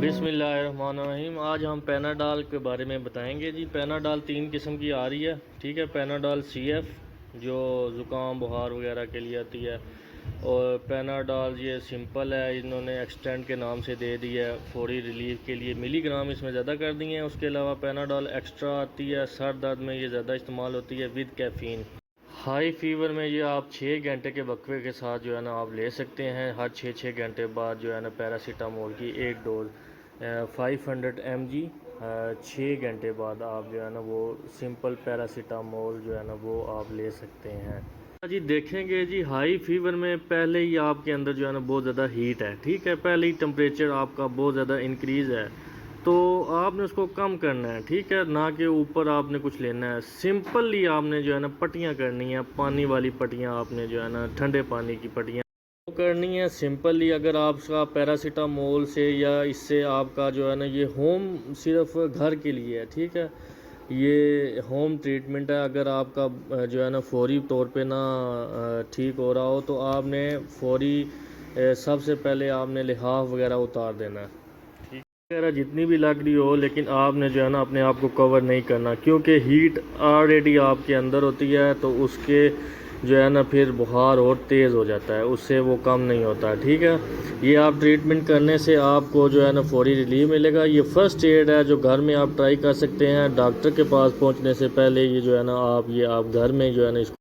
بسم اللہ الرحمن الرحیم۔ آج ہم پیناڈال کے بارے میں بتائیں گے جی۔ پیناڈال 3 قسم کی آ رہی ہے، ٹھیک ہے۔ پیناڈال سی ایف جو زکام بخار وغیرہ کے لیے آتی ہے، اور پیناڈال یہ سمپل ہے، انہوں نے ایکسٹینڈ کے نام سے دے دی ہے، فوری ریلیف کے لیے ملی گرام اس میں زیادہ کر دی ہیں۔ اس کے علاوہ پیناڈال ایکسٹرا آتی ہے، سر درد میں یہ زیادہ استعمال ہوتی ہے ود کیفین۔ ہائی فیور میں یہ آپ 6 گھنٹے کے وقفے کے ساتھ جو ہے نا آپ لے سکتے ہیں۔ ہر 6 گھنٹے بعد جو ہے نا پیراسیٹامول کی ایک ڈوز 500 mg 6 گھنٹے بعد آپ جو ہے نا وہ سمپل پیراسیٹامول جو ہے نا وہ آپ لے سکتے ہیں جی۔ دیکھیں گے جی، ہائی فیور میں پہلے ہی آپ کے اندر جو ہے نا بہت زیادہ ہیٹ ہے، ٹھیک ہے، پہلے ہی ٹمپریچر آپ کا بہت زیادہ انکریز ہے، تو آپ نے اس کو کم کرنا ہے، ٹھیک ہے، نہ کہ اوپر آپ نے کچھ لینا ہے۔ سمپلی آپ نے جو ہے نا پٹیاں کرنی ہیں، پانی والی پٹیاں آپ نے جو ہے نا ٹھنڈے پانی کی پٹیاں کرنی ہے سمپلی۔ اگر آپ کا پیراسیٹامول سے یا اس سے آپ کا جو ہے نا یہ ہوم صرف گھر کے لیے ہے، ٹھیک ہے، یہ ہوم ٹریٹمنٹ ہے۔ اگر آپ کا جو ہے نا فوری طور پہ نہ ٹھیک ہو رہا ہو تو آپ نے فوری سب سے پہلے آپ نے لحاف وغیرہ اتار دینا ہے، وغیرہ جتنی بھی لگ رہی ہو، لیکن آپ نے جو ہے نا اپنے آپ کو کور نہیں کرنا، کیونکہ ہیٹ آلریڈی آپ کے اندر ہوتی ہے، تو اس کے جو ہے نا پھر بخار اور تیز ہو جاتا ہے، اس سے وہ کم نہیں ہوتا، ٹھیک ہے۔ یہ آپ ٹریٹمنٹ کرنے سے آپ کو جو ہے نا فوری ریلیف ملے گا۔ یہ فرسٹ ایڈ ہے جو گھر میں آپ ٹرائی کر سکتے ہیں، ڈاکٹر کے پاس پہنچنے سے پہلے۔ یہ جو ہے نا آپ گھر میں جو ہے نا اس